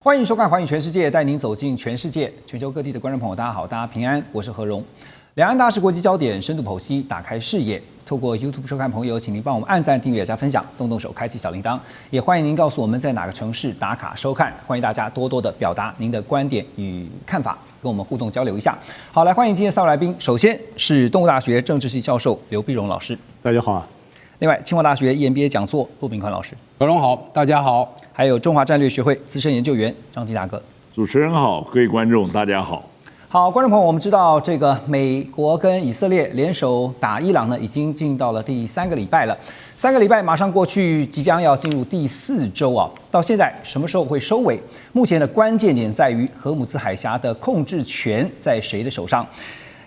欢迎收看《寰宇全世界》，带您走进全世界、全球各地的观众朋友，大家好，大家平安，我是何荣。两岸大事国际焦点深度剖析，打开视野。透过 YouTube 收看朋友，请您帮我们按赞、订阅、加分享，动动手开启小铃铛。也欢迎您告诉我们在哪个城市打卡收看。欢迎大家多多的表达您的观点与看法，跟我们互动交流一下。好，来欢迎今天3位来宾。首先是东吴大学政治系教授刘必荣老师，大家好啊。另外，清华大学 EMBA 讲座骆秉宽老师，何荣好，大家好。还有中华战略学会资深研究员张继大哥。主持人好，各位观众大家好。好，观众朋友，我们知道这个美国跟以色列联手打伊朗呢，已经进到了第3个礼拜了。3个礼拜马上过去，即将要进入第4周啊。到现在什么时候会收尾？目前的关键点在于荷姆兹海峡的控制权在谁的手上？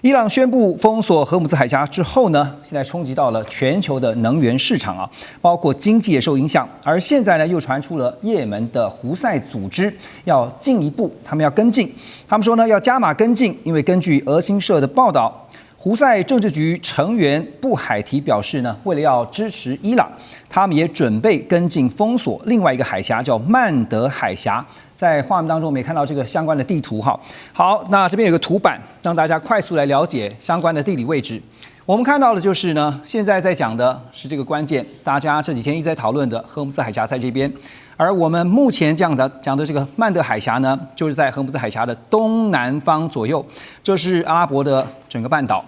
伊朗宣布封锁荷姆兹海峡之后呢，现在冲击到了全球的能源市场啊，包括经济也受影响。而现在呢，又传出了也门的胡塞组织要进一步，他们要跟进。他们说呢，要加码跟进，因为根据俄新社的报道，胡塞政治局成员布海提表示呢，为了要支持伊朗，他们也准备跟进封锁另外一个海峡，叫曼德海峡。在画面当中，我们也看到这个相关的地图哈。好，那这边有个图板，让大家快速来了解相关的地理位置。我们看到的就是呢，现在在讲的是这个关键，大家这几天一直在讨论的荷姆兹海峡在这边，而我们目前讲的这个曼德海峡呢，就是在荷姆兹海峡的东南方左右，这是阿拉伯的整个半岛。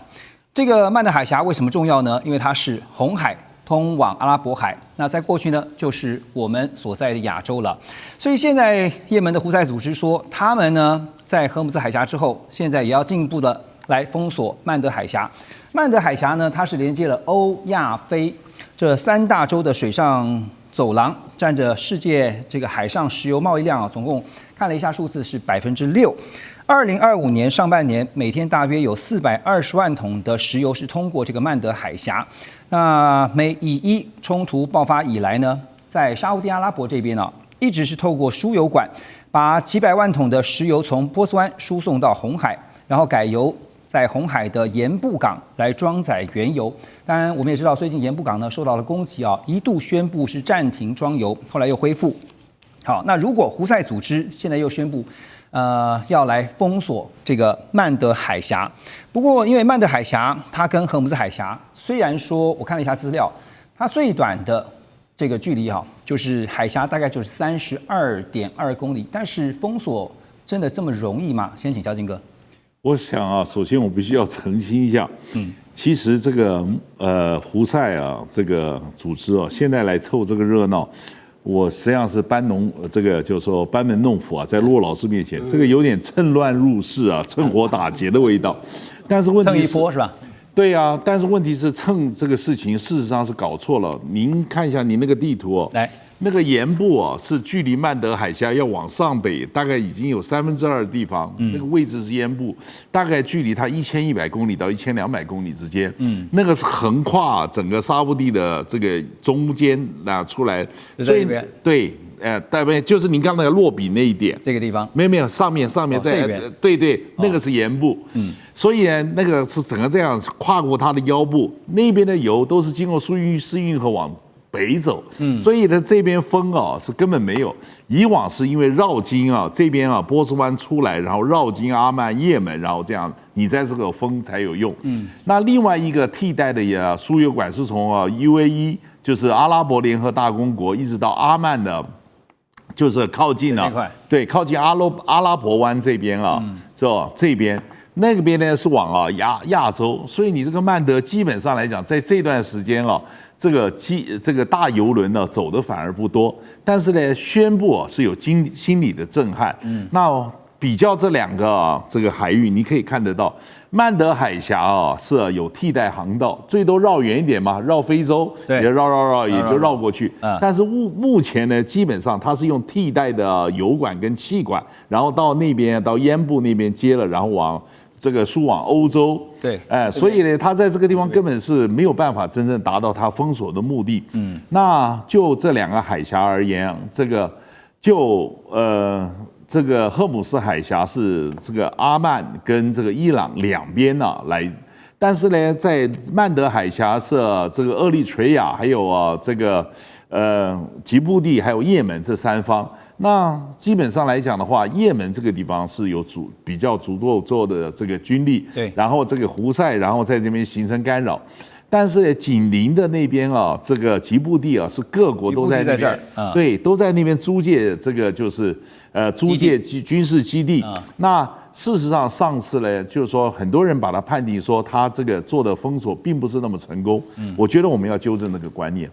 这个曼德海峡为什么重要呢？因为它是红海通往阿拉伯海，那在过去呢，就是我们所在的亚洲了。所以现在也门的胡塞组织说，他们呢在荷姆兹海峡之后，现在也要进一步的来封锁曼德海峡。曼德海峡呢，它是连接了欧亚非这3大洲的水上走廊，占着世界这个海上石油贸易量啊，总共看了一下数字是6%。2025年上半年，每天大约有420万桶的石油是通过这个曼德海峡。那美以伊冲突爆发以来呢，在沙烏地阿拉伯这边呢，一直是透过输油管，把几百万桶的石油从波斯湾输送到红海，然后改由在红海的盐布港来装载原油。当然，我们也知道最近盐布港呢受到了攻击啊，一度宣布是暂停装油，后来又恢复。好，那如果胡塞组织现在又宣布，要来封锁这个曼德海峡。不过，因为曼德海峡它跟荷姆兹海峡，虽然说我看了一下资料，它最短的这个距离哈，就是海峡大概就是32.2公里，但是封锁真的这么容易吗？先请嘉靖哥。我想啊，首先我必须要澄清一下，其实这个胡塞啊这个组织啊，现在来凑这个热闹。我实际上是就是说班门弄斧啊，在骆老师面前，这个有点趁乱入室啊，趁火打劫的味道。但是问题是，蹭一波是吧？对啊，但是问题是蹭这个事情，事实上是搞错了。您看一下你那个地图哦，来，那个盐部啊，是距离曼德海峡要往上北，大概已经有2/3的地方，那个位置是盐部，大概距离它1100公里到1200公里之间，那个是横跨整个沙烏地的这个中间出来，所以对，大概就是您刚才落笔那一点，这个地方没有上面在对，那个是盐部，所以呢，那个是整个这样跨过它的腰部，那边的油都是经过苏伊士运河往北走，所以呢，这边风啊是根本没有。以往是因为绕经啊这边啊波斯湾出来，然后绕经阿曼、也门，然后这样你在这个风才有用。那另外一个替代的输油管是从UAE， 就是阿拉伯联合大公国，一直到阿曼的，就是靠近对，靠近阿拉伯湾这边啊，是吧？这边。那个边呢是往亚洲，所以你这个曼德基本上来讲，在这段时间啊，这个大游轮呢走的反而不多，但是呢宣布是有心理的震撼。那比较这2个这个海域，你可以看得到，曼德海峡啊是有替代航道，最多绕远一点嘛，绕非洲，也绕也就绕过去。但是目前呢，基本上它是用替代的油管跟气管，然后到那边到烟部那边接了，然后往这个输往欧洲，对，所以呢，他在这个地方根本是没有办法真正达到他封锁的目的。那就这2个海峡而言，这个荷姆斯海峡是这个阿曼跟这个伊朗两边来，但是呢，在曼德海峡是这个厄立垂亚还有这个吉布地还有也门这3方。那基本上来讲的话，也门这个地方是有比较足够做的这个军力，对，然后这个胡塞，然后在这边形成干扰。但是呢，紧邻的那边啊，这个吉布地啊，是各国都在那边，对，都在那边租借这个就是租借军事基地。那事实上，上次呢，就是说很多人把它判定说他这个做的封锁并不是那么成功。我觉得我们要纠正那个观念。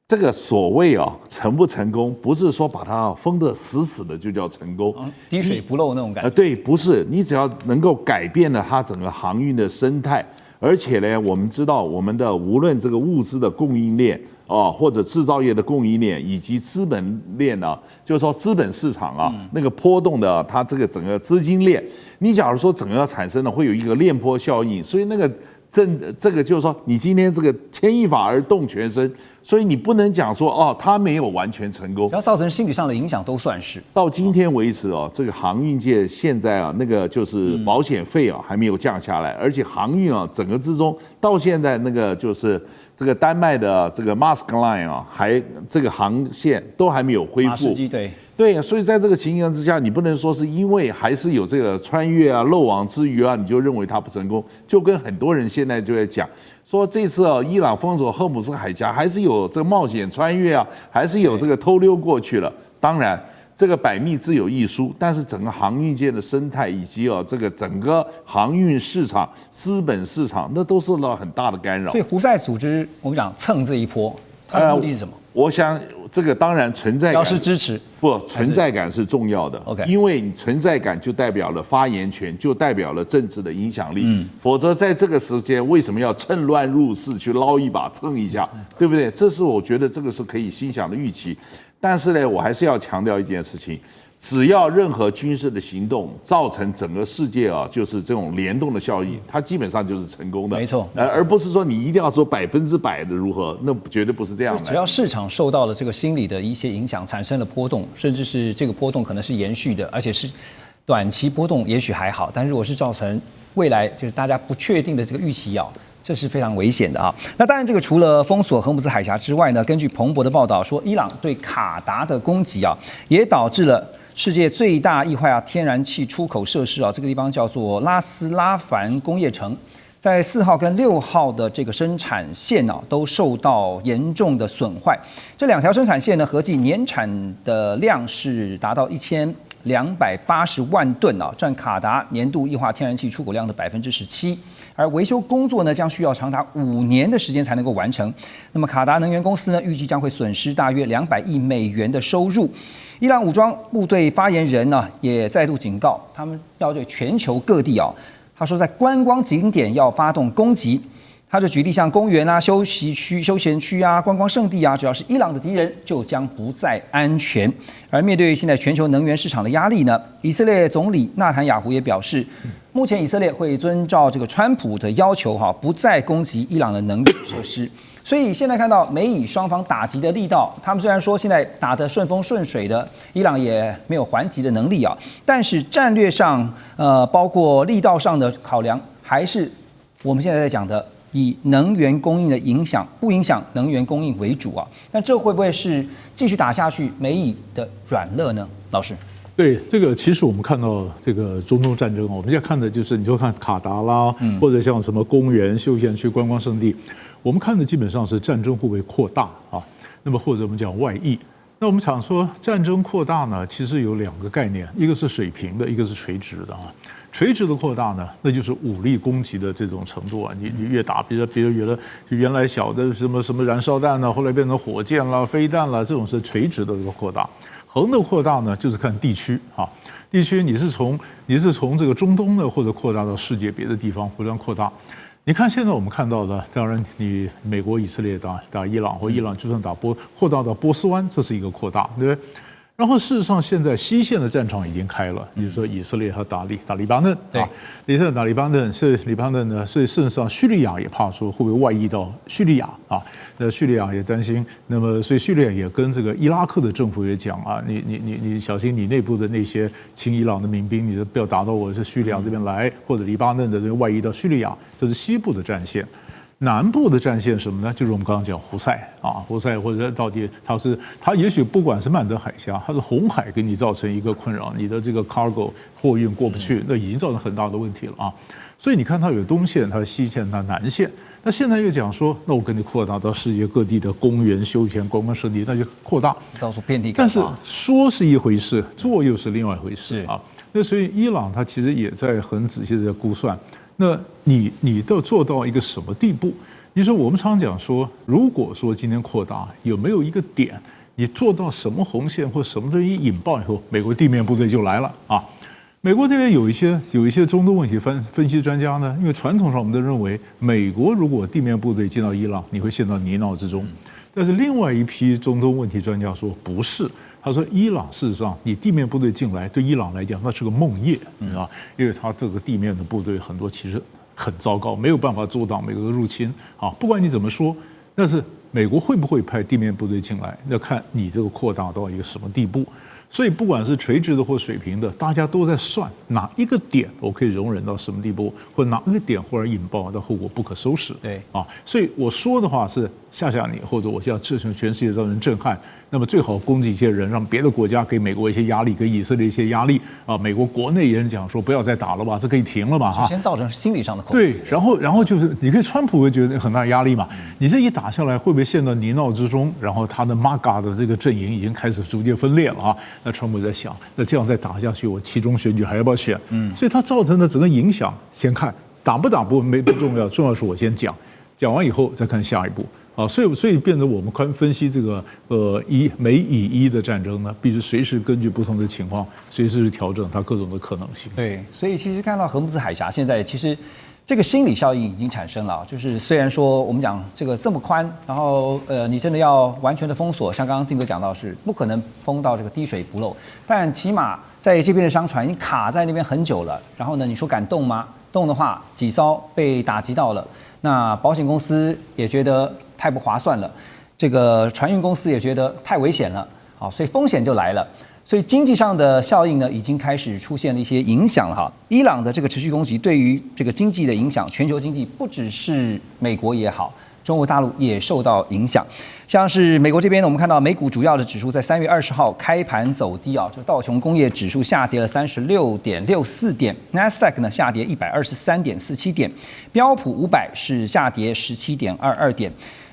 这个所谓成不成功，不是说把它封得死死的就叫成功，滴水不漏那种感觉。对，不是，你只要能够改变了它整个航运的生态。而且呢，我们知道我们的无论这个物资的供应链或者制造业的供应链，以及资本链呢，就是说资本市场啊，那个波动的它这个整个资金链，你假如说整个产生了会有一个链波效应，所以那个这个就是说，你今天这个牵一发而动全身，所以你不能讲说它没有完全成功，只要造成心理上的影响都算是。到今天为止这个航运界现在那个就是保险费还没有降下来，而且航运整个之中到现在那个就是这个丹麦的这个 Maersk Line 还这个航线都还没有恢复。马士基对，所以在这个情形之下，你不能说是因为还是有这个穿越漏网之鱼你就认为它不成功，就跟很多人现在就在讲说这次伊朗封锁荷姆斯海峡还是有这个冒险穿越还是有这个偷溜过去了。当然这个百密自有一疏，但是整个航运界的生态以及这个整个航运市场、资本市场，那都受到很大的干扰。所以胡塞组织我们讲蹭这一波，它的目的是什么？我想这个当然存在感，表示支持，不存在感是重要的。OK， 因为你存在感就代表了发言权，就代表了政治的影响力。否则在这个时间为什么要趁乱入室去捞一把蹭一下，对不对？这是我觉得这个是可以心想的预期。但是呢，我还是要强调一件事情。只要任何军事的行动造成整个世界就是这种联动的效应，它基本上就是成功的，没错，而不是说你一定要说100%的如何，那绝对不是这样的。只要市场受到了这个心理的一些影响，产生了波动，甚至是这个波动可能是延续的，而且是短期波动，也许还好，但如果是造成未来就是大家不确定的这个预期这是非常危险的那当然，这个除了封锁荷姆斯海峡之外呢，根据彭博的报道说，伊朗对卡达的攻击也导致了世界最大液化天然气出口设施这个地方叫做拉斯拉凡工业城，在4号跟6号的这个生产线都受到严重的损坏。这2条生产线呢，合计年产的量是达到1280万吨占卡达年度液化天然气出口量的17%，而维修工作呢将需要长达5年的时间才能够完成。那么卡达能源公司呢，预计将会损失大约200亿美元的收入。伊朗武装部队发言人呢也再度警告，他们要对全球各地他说在观光景点要发动攻击。他就举例像公园休闲区观光胜地只要是伊朗的敌人，就将不再安全。而面对现在全球能源市场的压力呢，以色列总理纳坦雅胡也表示，目前以色列会遵照这个川普的要求不再攻击伊朗的能源设施。所以现在看到美以双方打击的力道，他们虽然说现在打得顺风顺水的，伊朗也没有还击的能力但是战略上包括力道上的考量，还是我们现在在讲的以能源供应的不影响能源供应为主那这会不会是继续打下去美以的软肋呢？老师？对，这个其实我们看到这个中东战争我们现在看的就是你就看卡达啦，或者像什么公园、休闲区、观光胜地，我们看的基本上是战争会不会扩大那么或者我们讲外溢。那我们想说战争扩大呢，其实有2个概念，一个是水平的，一个是垂直的垂直的扩大呢，那就是武力攻击的这种程度你越打，比如原来小的什么燃烧弹后来变成火箭啦、飞弹啦，这种是垂直的这个扩大。横的扩大呢，就是看地区地区你是从这个中东呢，或者扩大到世界别的地方互相扩大。你看现在我们看到的，当然你美国、以色列打伊朗，或伊朗就算扩大到波斯湾，这是一个扩大，对不对？然后事实上，现在西线的战场已经开了，比如说以色列他打黎巴嫩以色列打黎巴嫩，所以黎巴嫩呢，所以事实上叙利亚也怕说会不会外溢到叙利亚那叙利亚也担心，那么所以叙利亚也跟这个伊拉克的政府也讲你小心你内部的那些亲伊朗的民兵，你不要打到我是叙利亚这边来，或者黎巴嫩的这边外溢到叙利亚，这是西部的战线。南部的战线什么呢？就是我们刚刚讲胡塞啊，胡塞或者到底它也许不管是曼德海峡，它是红海给你造成一个困扰，你的这个 cargo 货运过不去，那已经造成很大的问题了啊。所以你看它有东线、它有西线、它南线。那现在又讲说，那我跟你扩大到世界各地的公园、休闲、观光胜地，那就扩大，到处遍地开但是花。说是一回事，做又是另外一回事是啊。那所以伊朗它其实也在很仔细的在估算，那你都做到一个什么地步？你说我们常讲说，如果说今天扩大，有没有一个点，你做到什么红线或什么东西引爆以后，美国地面部队就来了啊？美国这边有一些中东问题分析专家呢，因为传统上我们都认为，美国如果地面部队进到伊朗，你会陷到泥淖之中。但是另外一批中东问题专家说不是，他说伊朗事实上你地面部队进来，对伊朗来讲那是个梦魇，你知道，因为他这个地面的部队很多其实很糟糕，没有办法阻挡美国的入侵啊。不管你怎么说，但是美国会不会派地面部队进来，要看你这个扩大到一个什么地步。所以不管是垂直的或水平的，大家都在算哪一个点我可以容忍到什么地步，或哪一个点忽然引爆的后果不可收拾。对啊，所以我说的话是吓你，或者我要造成全世界造成震撼。那么最好攻击一些人，让别的国家给美国一些压力，给以色列一些压力啊。美国国内也讲说不要再打了吧，这可以停了吧？首先造成心理上的恐惧。对，然后就是你可以川普会觉得很大压力嘛。你这一打下来，会不会陷到泥淖之中？然后他的 MAGA 的这个阵营已经开始逐渐分裂了啊。那川普在想，那这样再打下去，我期中选举还要不要选？所以它造成的整个影响，先看打不重要，重要是我先讲完以后再看下一步。啊，所以变成我们分析这个美以伊的战争呢，必须随时根据不同的情况，随时调整它各种的可能性。对，所以其实看到荷姆兹海峡现在其实这个心理效应已经产生了，就是虽然说我们讲这个这么宽，然后你真的要完全的封锁，像刚刚靖哥讲到是不可能封到这个滴水不漏，但起码在这边的商船已经卡在那边很久了，然后呢，你说敢动吗？动的话，几艘被打击到了，那保险公司也觉得太不划算了，这个船运公司也觉得太危险了，好，所以风险就来了。所以经济上的效应呢，已经开始出现了一些影响了哈。伊朗的这个持续攻击对于这个经济的影响，全球经济不只是美国也好，中国大陆也受到影响。像是美国这边呢，我们看到美股主要的指数在3月20号开盘走低啊，这个道琼工业指数下跌了36.64点，纳斯达克呢下跌123.47点，标普500是下跌17.22点。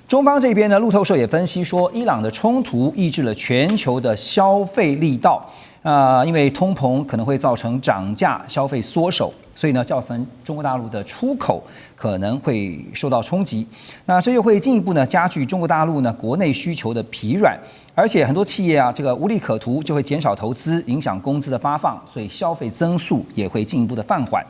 中方这边呢，路透社也分析说，伊朗的冲突抑制了全球的消费力道，因为通膨可能会造成涨价、消费缩手，所以呢，造成中国大陆的出口可能会受到冲击。那这又会进一步呢加剧中国大陆呢国内需求的疲软，而且很多企业啊，这个无利可图，就会减少投资，影响工资的发放，所以消费增速也会进一步的放缓。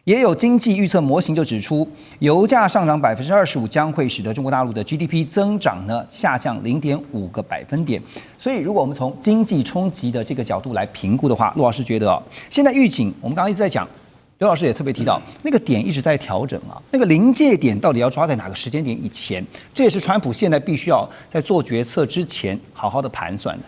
也有经济预测模型就指出，油价上涨25%将会使得中国大陆的 GDP 增长呢下降0.5个百分点。所以，如果我们从经济冲击的这个角度来评估的话，陆老师觉得现在预警，我们刚刚一直在讲，刘老师也特别提到，那个点一直在调整啊，那个临界点到底要抓在哪个时间点以前？这也是川普现在必须要在做决策之前好好的盘算的。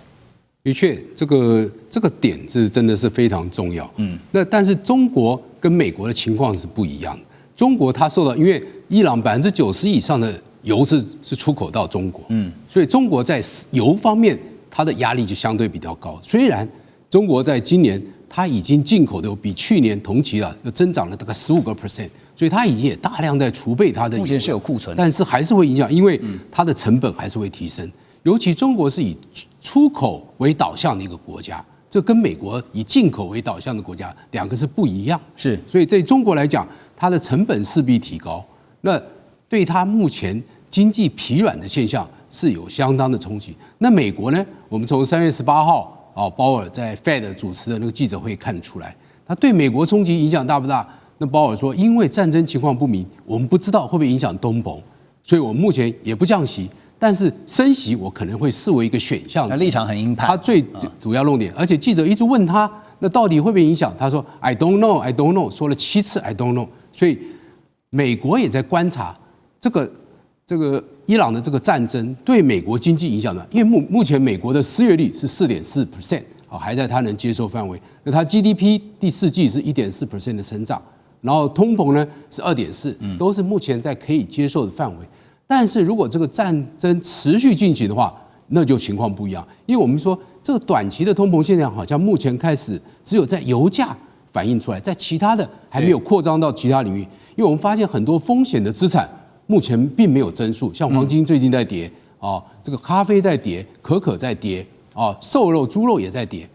的确，这个点是真的是非常重要。那但是中国跟美国的情况是不一样的。中国它受到，因为伊朗90%以上的油是出口到中国，所以中国在油方面它的压力就相对比较高。虽然中国在今年它已经进口的比去年同期又增长了大概15%，所以它已经也大量在储备它的油，目前是有库存，但是还是会影响，因为它的成本还是会提升。尤其中国是以出口为导向的一个国家，这跟美国以进口为导向的国家两个是不一样。是，所以在中国来讲，它的成本势必提高，那对它目前经济疲软的现象是有相当的冲击。那美国呢？我们从3月18号鲍尔在 Fed 主持的那个记者会看得出来，他对美国冲击影响大不大？那鲍尔说，因为战争情况不明，我们不知道会不会影响通膨，所以我们目前也不降息。但是升息我可能会视为一个选项，立场很鹰派。他最主要论点，而且记者一直问他，那到底会不会影响？他说 I don't know, I don't know， 说了7次 I don't know。所以美国也在观察这个伊朗的这个战争对美国经济影响的，因为目前美国的失业率是4.4%，还在他能接受范围。那它 GDP 第4季是1.4% 的成长，然后通膨呢是2.4，都是目前在可以接受的范围。但是如果这个战争持续进行的话，那就情况不一样，因为我们说这个短期的通膨现象好像目前开始只有在油价反映出来，在其他的还没有扩张到其他领域。因为我们发现很多风险的资产目前并没有增速，像黄金最近在跌啊，这个咖啡在跌，可可在跌啊，瘦肉、猪肉也在跌，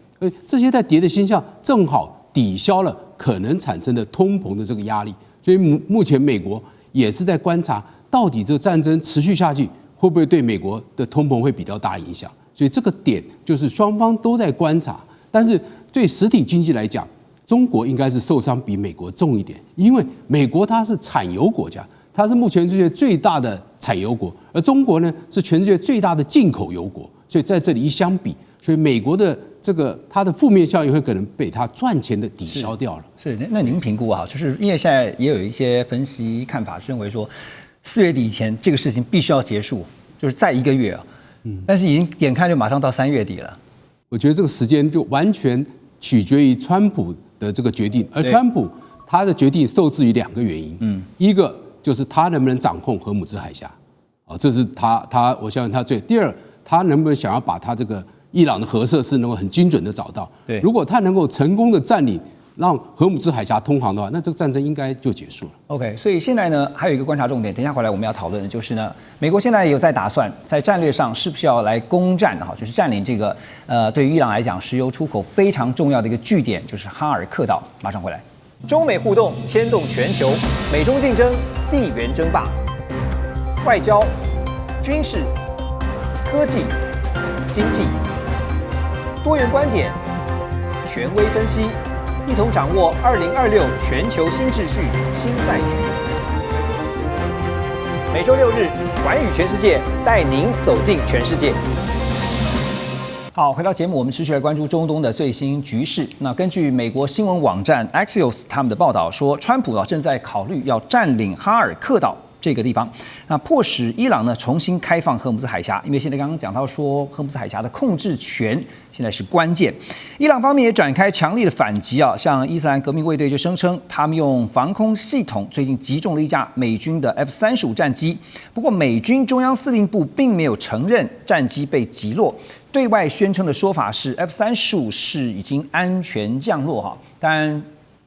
这些在跌的现象正好抵消了可能产生的通膨的这个压力。所以目前美国也是在观察，到底这个战争持续下去会不会对美国的通膨会比较大影响。所以这个点就是双方都在观察，但是对实体经济来讲，中国应该是受伤比美国重一点，因为美国它是产油国家，它是目全世界最大的产油国，而中国呢是全世界最大的进口油国，所以在这里一相比，所以美国的这个它的负面效应会可能被它赚钱的抵消掉了。是，那您评估啊，就是因为现在也有一些分析看法是认为说，4月底以前这个事情必须要结束，就是再1个月啊。但是已经眼看就马上到3月底了。我觉得这个时间就完全取决于川普的这个决定，而川普他的决定受制于2个原因，一个就是他能不能掌控荷姆兹海峡，啊，这是他我相信他第二，他能不能想要把他这个伊朗的核设施能够很精准的找到，对，如果他能够成功的占领，让荷姆兹海峡通航的话，那这个战争应该就结束了。OK， 所以现在呢，还有一个观察重点，等一下回来我们要讨论的就是呢，美国现在也有在打算在战略上是不是要来攻占哈，就是占领这个对于伊朗来讲石油出口非常重要的一个据点，就是哈尔克岛。马上回来。中美互动牵动全球，美中竞争，地缘争霸，外交、军事、科技、经济，多元观点，权威分析。一同掌握2026全球新秩序、新赛局。每周6日，寰宇全世界带您走进全世界。好，回到节目，我们持续来关注中东的最新局势。那根据美国新闻网站 Axios 他们的报道说，川普正在考虑要占领哈尔克岛这个地方，那迫使伊朗呢重新开放荷姆兹海峡，因为现在刚刚讲到说荷姆兹海峡的控制权现在是关键。伊朗方面也展开强力的反击啊，像伊斯兰革命卫队就声称他们用防空系统最近击中了一架美军的 F-35战机，不过美军中央司令部并没有承认战机被击落，对外宣称的说法是 F-35是已经安全降落哈，当然。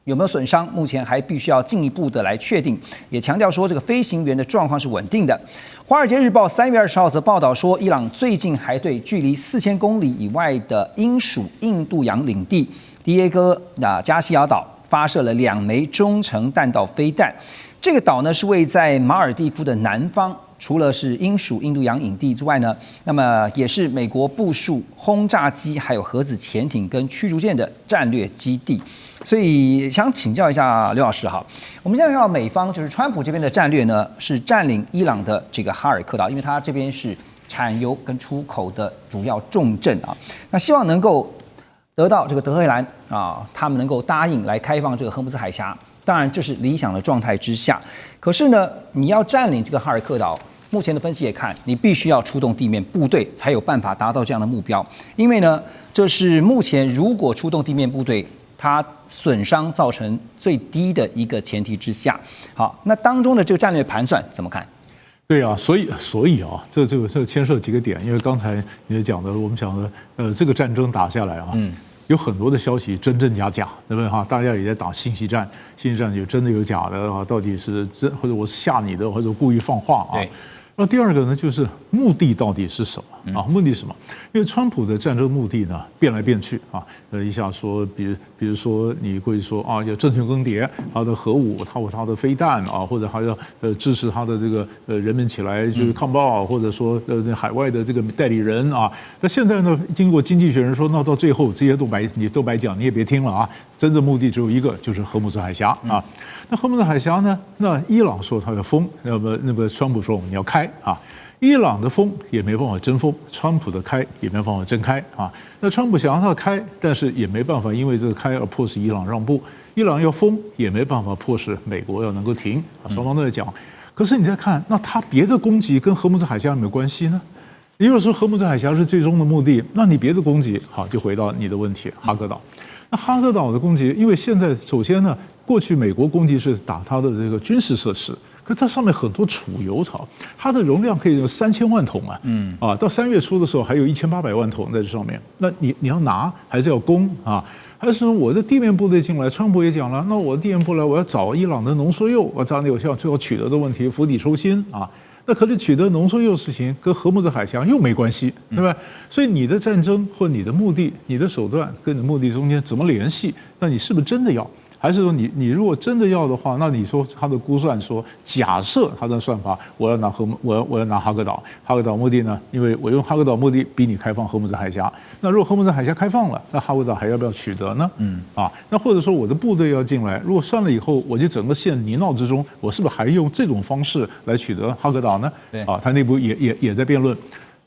有没有损伤？目前还必须要进一步的来确定。也强调说，这个飞行员的状况是稳定的。《华尔街日报》3月20号则报道说，伊朗最近还对距离4000公里以外的英属印度洋领地迪耶戈加西亚岛发射了2枚中程弹道飞弹。这个岛呢是位在马尔地夫的南方。除了是英属印度洋领地之外呢，那么也是美国部署轰炸机、还有核子潜艇跟驱逐舰的战略基地。所以想请教一下刘老师哈，我们现在看到美方就是川普这边的战略呢，是占领伊朗的这个哈尔克岛，因为它这边是产油跟出口的主要重镇啊，那希望能够得到这个德黑兰啊，他们能够答应来开放这个荷姆兹海峡。当然，这是理想的状态之下。可是呢，你要占领这个哈尔克岛，目前的分析也看，你必须要出动地面部队，才有办法达到这样的目标。因为呢，这是目前如果出动地面部队，它损伤造成最低的一个前提之下。好，那当中的这个战略盘算怎么看？对啊，所以啊，这牵涉几个点，因为刚才你也讲的，我们讲的，这个战争打下来啊。有很多的消息真真假假，对不对哈？大家也在打信息战，信息战有真的有假的啊，到底是真或者我是吓你的，或者故意放话啊？那第二个呢，就是目的到底是什么啊？目的是什么？因为川普的战争目的呢变来变去啊，一下说，比如说你会说啊，要政权更迭，他的核武，他的飞弹啊，或者还要支持他的这个人民起来就是抗暴，或者说海外的这个代理人啊。那现在呢，经过经济学人说，那到最后这些你都白讲，你也别听了啊，真正目的只有一个，就是荷姆兹海峡啊。那荷姆兹海峡呢？那伊朗说他要封，那么川普说我们要开啊。伊朗的封也没办法真封，川普的开也没办法真开啊。那川普想让他开，但是也没办法，因为这个开而迫使伊朗让步。伊朗要封也没办法迫使美国要能够停啊。双方都在讲。可是你再看，那他别的攻击跟荷姆兹海峡有没有关系呢？如果说荷姆兹海峡是最终的目的，那你别的攻击好就回到你的问题，哈克岛。那哈克岛的攻击，因为现在首先呢，过去美国攻击是打它的这个军事设施。可是它上面很多储油槽，它的容量可以有3000万桶啊，到3月初的时候还有1800万桶在这上面。那你要拿还是要攻啊？还是说我的地面部队进来？川普也讲了，那我的地面部队我要找伊朗的浓缩铀，我找你有效最后取得的问题釜底抽薪啊。那可是取得浓缩铀事情跟荷姆兹海峡又没关系，对吧？所以你的战争或你的目的、你的手段跟你的目的中间怎么联系？那你是不是真的要？还是说你如果真的要的话，那你说他的估算说，假设他的算法，我要拿哈克岛，哈克岛目的呢？因为我用哈克岛目的逼你开放荷姆兹海峡。那如果荷姆兹海峡开放了，那哈克岛还要不要取得呢？那或者说我的部队要进来，如果算了以后，我就整个陷泥淖之中，我是不是还用这种方式来取得哈克岛呢？他内部也在辩论，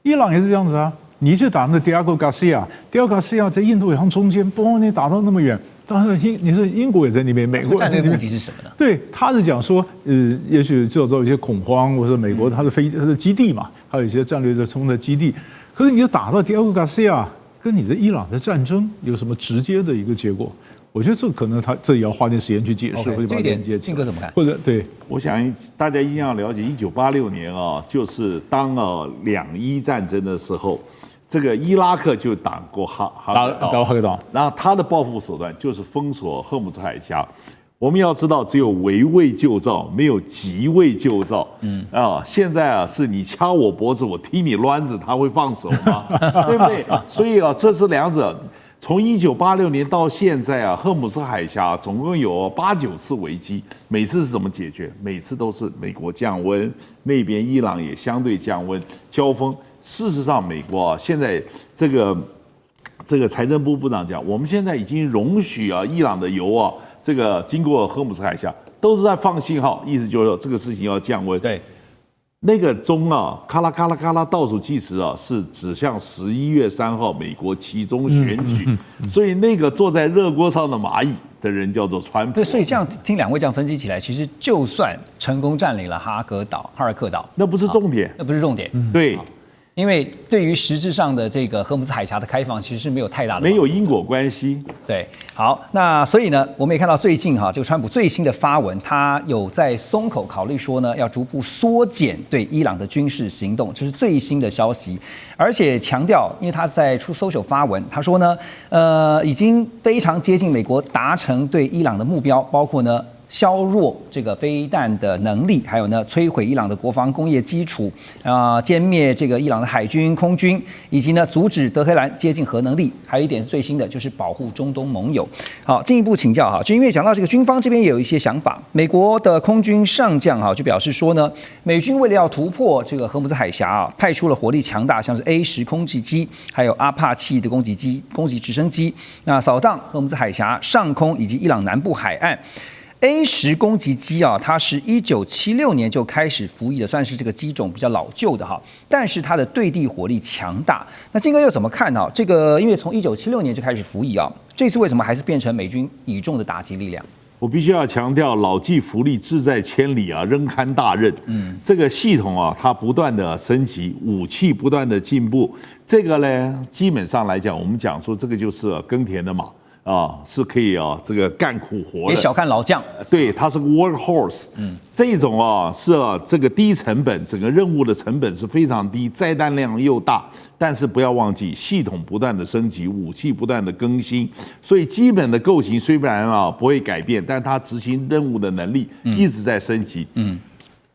伊朗也是这样子啊。你去打那 Diego Garcia 在印度洋中间，你打到那么远。当然，你说英国也在那边，美国战略目的是什么呢？对，他是讲说，也许制造一些恐慌，或者美国它的基地嘛，还有一些战略的冲的基地。可是你就打到 Diego Garcia，跟你的伊朗的战争有什么直接的一个结果？我觉得这可能这也要花点时间去解释。这一点，庆哥怎么看？或者对，我想大家一定要了解，1986年啊，就是当2伊战争的时候。这个伊拉克就打过哈克岛，然后他的报复手段就是封锁荷姆兹海峡。我们要知道，只有围魏救赵，没有即魏救赵。现在是你掐我脖子，我踢你卵子，他会放手吗？对不对？所以这是两者。从1986年到现在荷姆兹海峡总共有8、9次危机，每次是怎么解决？每次都是美国降温，那边伊朗也相对降温，交锋。事实上，美国现在这个财政部部长讲，我们现在已经容许伊朗的油这个经过荷姆兹海峡都是在放信号，意思就是说这个事情要降温。对。那个钟咔啦咔啦咔啦倒数计时是指向11月3号美国期中选举，所以那个坐在热锅上的蚂蚁的人叫做川普。对，所以这样听两位这样分析起来，其实就算成功占领了哈尔克岛，那不是重点，那不是重点。对。因为对于实质上的这个荷姆兹海峡的开放，其实是没有太大的没有因果关系。对，好，那所以呢，我们也看到最近这个川普最新的发文，他有在松口考虑说呢，要逐步缩减对伊朗的军事行动，这是最新的消息，而且强调，因为他在出 social 发文，他说呢，已经非常接近美国达成对伊朗的目标，包括呢。削弱这个飞弹的能力，还有呢，摧毁伊朗的国防工业基础，歼灭这个伊朗的海军、空军，以及呢，阻止德黑兰接近核能力。还有一点最新的就是保护中东盟友。好，进一步请教就因为讲到这个军方这边也有一些想法，美国的空军上将就表示说呢，美军为了要突破这个荷姆兹海峡派出了火力强大，像是 A-10空击机，还有阿帕奇的攻击直升机，那扫荡荷姆兹海峡上空以及伊朗南部海岸。A-10攻击机它是1976年就开始服役的，算是这个机种比较老旧的但是它的对地火力强大。那金哥又怎么看这个？因为从1976年就开始服役这次为什么还是变成美军倚重的打击力量？我必须要强调，老骥伏枥，志在千里仍堪大任。这个系统它不断的升级，武器不断的进步。这个呢，基本上来讲，我们讲说这个就是耕田的马。是可以这个干苦活的。别小看老将，对，他是个 workhorse。这种是这个低成本，整个任务的成本是非常低，载弹量又大。但是不要忘记，系统不断的升级，武器不断的更新，所以基本的构型虽然不会改变，但它执行任务的能力一直在升级。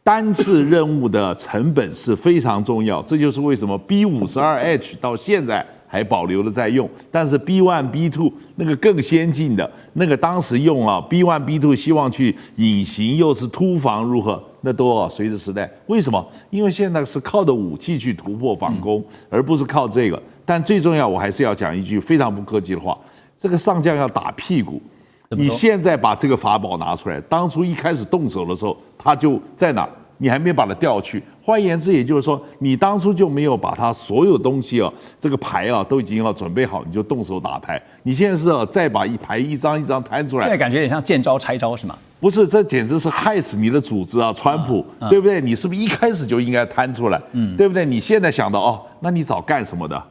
单次任务的成本是非常重要，这就是为什么 B-52H 到现在还保留了在用，但是 B1、B2 那个更先进的那个当时用B1、B2 希望去隐形又是突防如何，那都随着时代。为什么？因为现在是靠的武器去突破反攻，而不是靠这个。但最重要，我还是要讲一句非常不客气的话：这个上将要打屁股。你现在把这个法宝拿出来，当初一开始动手的时候，他就在哪？你还没把它调去，换言之，也就是说，你当初就没有把它所有东西这个牌都已经准备好，你就动手打牌。你现在是再把一牌一张一张摊出来，现在感觉有点像见招拆招是吗？不是，这简直是害死你的组织川普，对不对？你是不是一开始就应该摊出来？对不对？你现在想到那你早干什么的？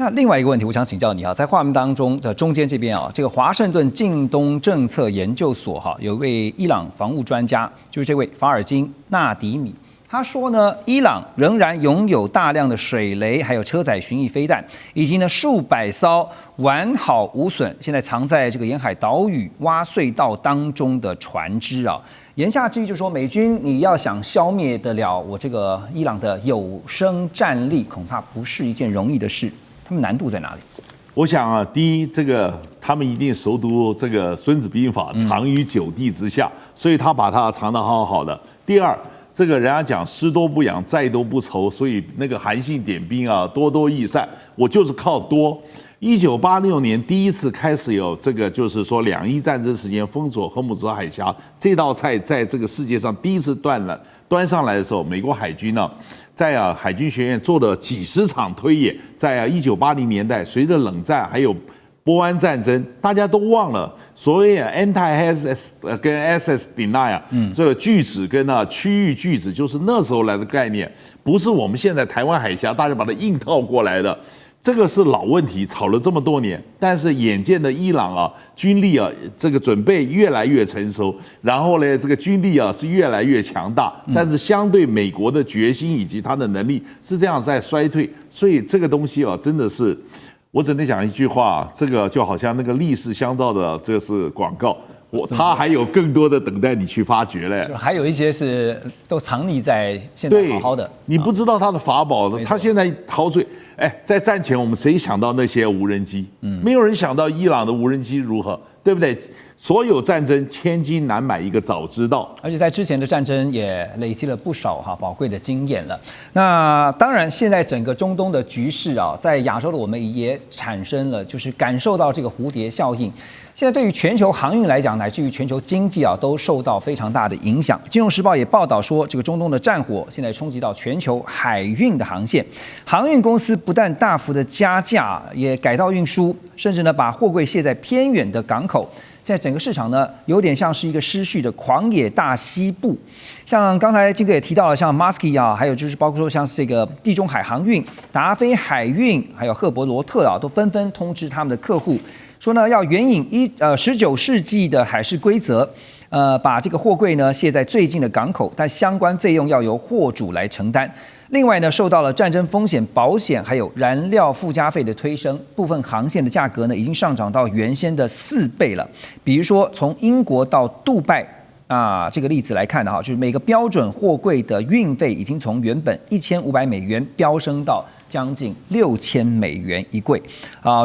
那另外一个问题，我想请教你啊，在画面当中的中间这边啊，这个华盛顿近东政策研究所哈，有一位伊朗防务专家，就是这位法尔金纳迪米。他说呢，伊朗仍然拥有大量的水雷，还有车载巡弋飞弹，以及呢数百艘完好无损，现在藏在这个沿海岛屿挖隧道当中的船只啊。言下之意就是说，美军你要想消灭得了我这个伊朗的有生战力，恐怕不是一件容易的事。他们难度在哪里？我想啊，第一，这个他们一定熟读这个《孙子兵法》，藏于九地之下，所以他把它藏得好好的。第二，这个人家讲师多不养，债多不愁，所以那个韩信点兵啊，多多益善，我就是靠多。1986年第一次开始有这个，就是说两伊战争时间封锁荷姆兹海峡这道菜，在这个世界上第一次端上来的时候，美国海军呢，在海军学院做了几十场推演，在1980年代，随着冷战还有波湾战争，大家都忘了所谓anti-SS 跟 SS deny 这个拒止跟区域拒止，就是那时候来的概念，不是我们现在台湾海峡大家把它硬套过来的。这个是老问题，吵了这么多年，但是眼见的伊朗军力这个准备越来越成熟，然后呢，这个军力是越来越强大，但是相对美国的决心以及他的能力是这样在衰退，所以这个东西真的是，我只能讲一句话，这个就好像那个立式香皂的这是广告。他还有更多的等待你去发掘嘞，还有一些是都藏匿在现在好好的，你不知道他的法宝的，他现在陶醉。在战前我们谁想到那些无人机？没有人想到伊朗的无人机如何，对不对？所有战争千金难买一个早知道，而且在之前的战争也累积了不少宝贵的经验了。那当然，现在整个中东的局势在亚洲的我们也产生了，就是感受到这个蝴蝶效应。现在对于全球航运来讲，乃至于全球经济都受到非常大的影响。金融时报也报道说，这个中东的战火现在冲击到全球海运的航线，航运公司不但大幅的加价，也改道运输，甚至呢把货柜卸在偏远的港口。现在整个市场呢，有点像是一个失序的狂野大西部。像刚才金哥也提到了，像 Maersk 还有就是包括说像是这个地中海航运、达菲海运，还有赫伯罗特都纷纷通知他们的客户，说呢要援引19世纪的海事规则，把这个货柜呢卸在最近的港口，但相关费用要由货主来承担。另外呢，受到了战争风险保险还有燃料附加费的推升，部分航线的价格呢已经上涨到原先的4倍了。比如说从英国到杜拜这个例子来看的就是每个标准货柜的运费已经从原本$1500飙升到将近$6000一柜。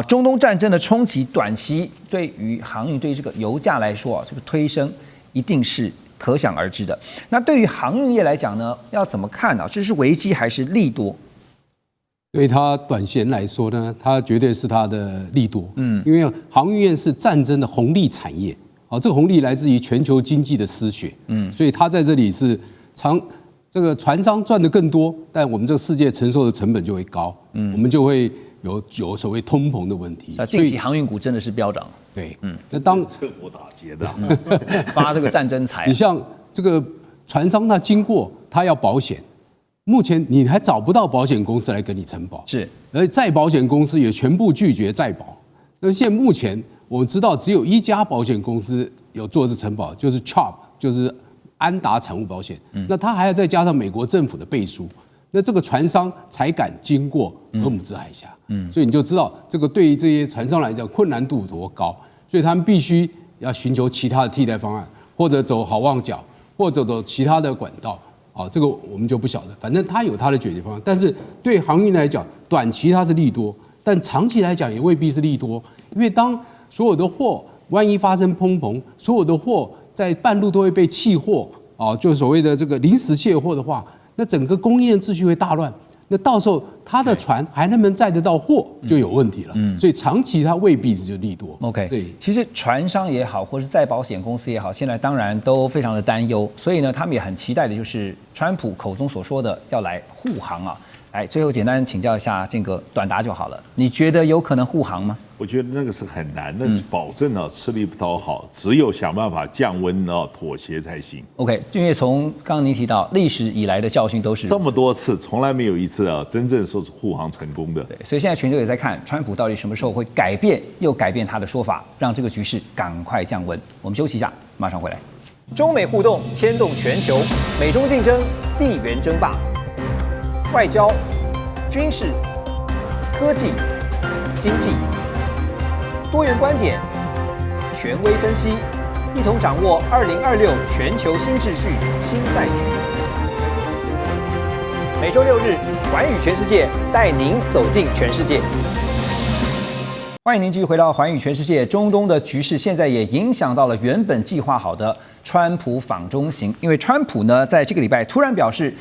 中东战争的冲击，短期对于航运对于这个油价来说这个推升一定是可想而知的。那对于航运业来讲呢，要怎么看这是危机还是利多？对它短线来说呢，它绝对是它的利多。因为航运业是战争的红利产业，这个红利来自于全球经济的失血。所以它在这里是这个船商赚的更多，但我们这个世界承受的成本就会高，我们就会有所谓通膨的问题。近期航运股真的是飙涨。对，那当趁火打劫的，发这个战争财。你像这个船商，他经过他要保险，目前你还找不到保险公司来跟你承保，是，而再保险公司也全部拒绝再保。那现在目前我们知道只有一家保险公司有做这承保，就是 Chubb， 就是安达产物保险。那他还要再加上美国政府的背书。那这个船商才敢经过荷姆兹海峡，所以你就知道这个对于这些船商来讲困难度多高，所以他们必须要寻求其他的替代方案，或者走好望角，或者走其他的管道。这个我们就不晓得，反正他有他的解决方案。但是对航运来讲，短期它是利多，但长期来讲也未必是利多，因为当所有的货万一发生通膨，所有的货在半路都会被弃货，就所谓的这个临时卸货的话。那整个供应链秩序会大乱，那到时候他的船还能不能载得到货就有问题了。所以长期它未必是就利多。OK， 对，其实船商也好，或是再保险公司也好，现在当然都非常的担忧，所以呢，他们也很期待的就是川普口中所说的要来护航最后简单请教一下建哥，短答就好了，你觉得有可能护航吗？我觉得那个是很难，那是保证吃力不讨好，只有想办法降温妥协才行。OK， 因为从刚刚您提到历史以来的教训都是这么多次，从来没有一次真正说是护航成功的。对，所以现在全球也在看川普到底什么时候会改变他的说法，让这个局势赶快降温。我们休息一下，马上回来。中美互动牵动全球，美中竞争，地缘争霸，外交、军事、科技、经济。多元观点，权威分析，一同掌握2026全球新秩序、新赛局。每周6日，寰宇全世界带您走进全世界。欢迎您继续回到寰宇全世界。中东的局势现在也影响到了原本计划好的川普访中行，因为川普呢在这个礼拜突然表示，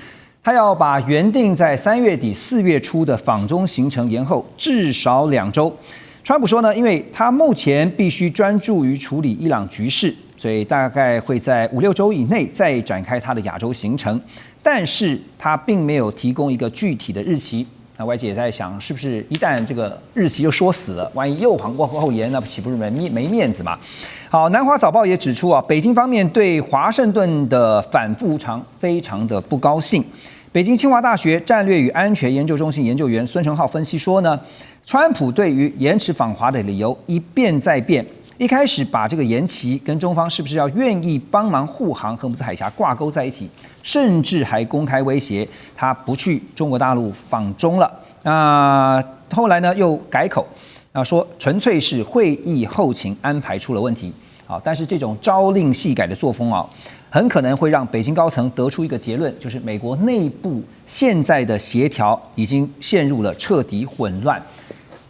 他要把原定在3月底4月初的访中行程延后至少2周。川普说呢，因为他目前必须专注于处理伊朗局势，所以大概会在5-6周以内再展开他的亚洲行程，但是他并没有提供一个具体的日期。那外界也在想，是不是一旦这个日期就说死了，万一又往后延，那岂不是没面子嘛？好，南华早报也指出啊，北京方面对华盛顿的反复无常非常的不高兴。北京清华大学战略与安全研究中心研究员孙成浩分析说呢，川普对于延迟访华的理由一变再变，一开始把这个延期跟中方是不是要愿意帮忙护航荷姆斯海峡挂钩在一起，甚至还公开威胁他不去中国大陆访中了。那后来呢又改口，说纯粹是会议后勤安排出了问题。好，但是这种朝令夕改的作风啊，很可能会让北京高层得出一个结论，就是美国内部现在的协调已经陷入了彻底混乱。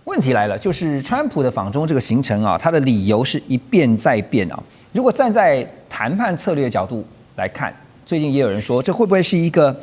问题来了，就是川普的访中这个行程啊，他的理由是一变再变啊。如果站在谈判策略角度来看，最近也有人说，这会不会是一个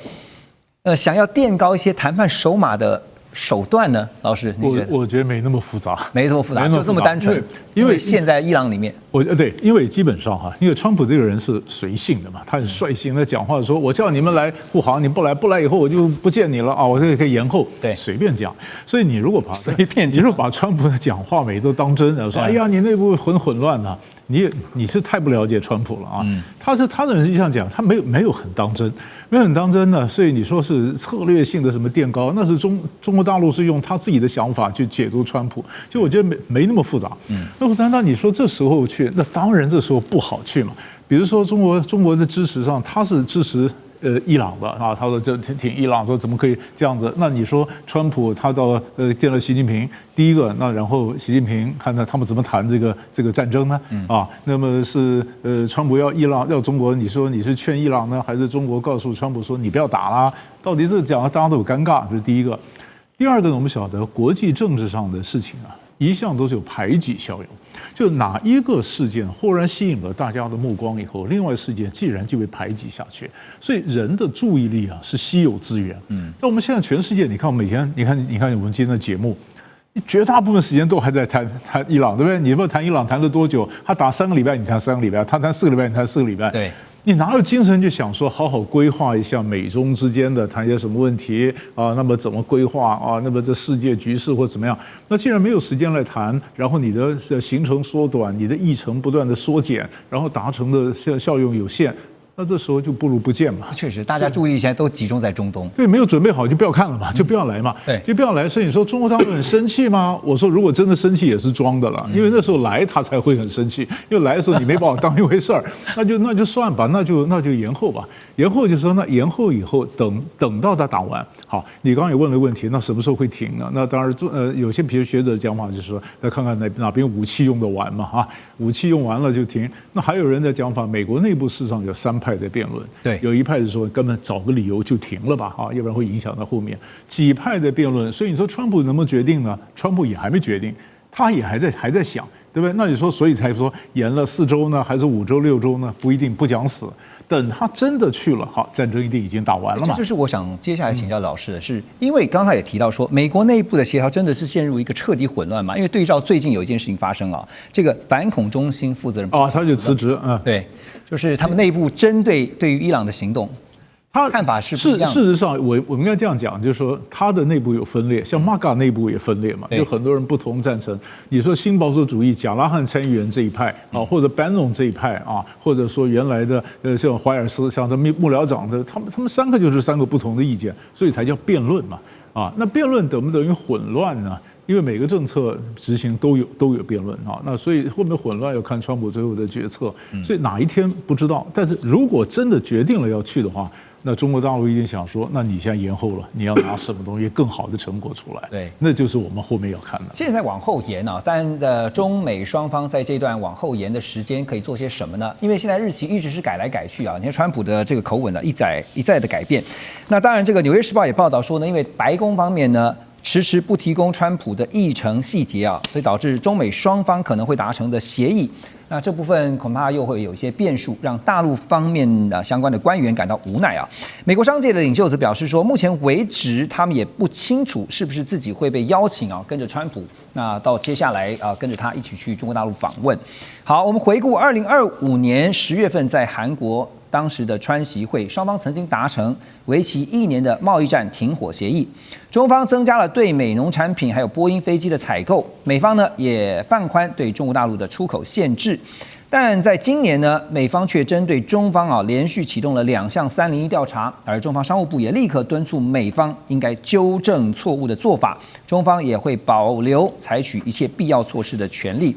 想要垫高一些谈判筹码的手段呢？老师，你觉得？我觉得没那么复杂，没这么复杂，就这么单纯。因为现在伊朗里面，对，因为基本上因为川普这个人是随性的嘛，他很率性的讲话说，我叫你们来护航，你不来以后我就不见你了啊，我这个可以延后，对，随便讲。所以你如果把川普的讲话每都当真，说哎呀你内部混乱啊，你是太不了解川普了啊。他的人实际上讲，他没有很当真。没有很当真的，所以你说是策略性的什么垫高，那是中国大陆是用他自己的想法去解读川普，就我觉得没那么复杂。那那你说这时候去，那当然这时候不好去嘛。比如说中国的支持上，他是支持伊朗的啊，他说这挺伊朗，说怎么可以这样子？那你说川普他到见了习近平，第一个那然后习近平看他们怎么谈这个战争呢？啊，那么是川普要伊朗要中国，你说你是劝伊朗呢，还是中国告诉川普说你不要打啦？到底这讲大家都有尴尬，这是第一个。第二个呢，我们晓得国际政治上的事情啊，一向都是有排挤效用。就哪一个事件忽然吸引了大家的目光以后，另外事件既然就被排挤下去，所以人的注意力啊是稀有资源。那我们现在全世界，你看我们每天，你看我们今天的节目，绝大部分时间都还在谈伊朗，对不对？你不谈伊朗谈了多久？他打3个礼拜，你谈3个礼拜；他谈4个礼拜，你谈4个礼拜。对。你哪有精神就想说好好规划一下美中之间的谈些什么问题啊？那么怎么规划啊？那么这世界局势或怎么样？那既然没有时间来谈，然后你的行程缩短，你的议程不断的缩减，然后达成的效用有限。那这时候就不如不见嘛。确实，大家注意力现在都集中在中东。对，没有准备好就不要看了嘛，就不要来嘛。对，就不要来。所以你说中国大陆很生气吗？我说如果真的生气也是装的了，因为那时候来他才会很生气，因为来的时候你没把我当一回事儿，那就算吧，那就延后吧。延后就是说，那延后以后等到他打完。好，你刚刚也问了问题，那什么时候会停呢？那当然，有些学者讲法就是说，来看看哪边武器用得完嘛，啊，武器用完了就停。那还有人在讲法，美国内部事实上有3派的辩论，对，有一派是说根本找个理由就停了吧，啊，要不然会影响到后面。几派的辩论，所以你说川普能不能决定呢？川普也还没决定，他也还在想，对不对？那你说，所以才说延了4周呢，还是5周、6周呢？不一定，不讲死。等他真的去了，好，战争一定已经打完了嘛。这就是我想接下来请教老师的是，因为刚才也提到说，美国内部的协调真的是陷入一个彻底混乱嘛？因为对照最近有一件事情发生啊，这个反恐中心负责人他就辞职，对，就是他们内部针对于伊朗的行动，他看法是不一样的。事实上，我们应该这样讲，就是说他的内部有分裂，像 MAGA 内部也分裂嘛，有很多人不同赞成。你说新保守主义贾拉汉参议员这一派啊，或者班农这一派啊，或者说原来的像怀尔斯，像他幕僚长的，他们三个就是三个不同的意见，所以才叫辩论嘛。啊，那辩论等不等于混乱呢？因为每个政策执行都有辩论啊，那所以后面混乱要看川普最后的决策，所以哪一天不知道。但是如果真的决定了要去的话，那中国大陆一定想说，那你现在延后了，你要拿什么东西更好的成果出来？对，那就是我们后面要看的。现在往后延啊，但中美双方在这段往后延的时间可以做些什么呢？因为现在日期一直是改来改去啊，你看川普的这个口吻呢一再的改变。那当然，这个《纽约时报》也报道说呢，因为白宫方面呢迟迟不提供川普的议程细节啊，所以导致中美双方可能会达成的协议。那这部分恐怕又会有一些变数，让大陆方面相关的官员感到无奈啊。美国商界的领袖则表示说，目前为止他们也不清楚是不是自己会被邀请啊，跟着川普，那到接下来跟着他一起去中国大陆访问。好，我们回顾2025年10月份在韩国当时的川习会，双方曾经达成为期1年的贸易战停火协议，中方增加了对美农产品还有波音飞机的采购，美方呢也放宽对中国大陆的出口限制。但在今年呢，美方却针对中方连续启动了2项301调查，而中方商务部也立刻敦促美方应该纠正错误的做法，中方也会保留采取一切必要措施的权利。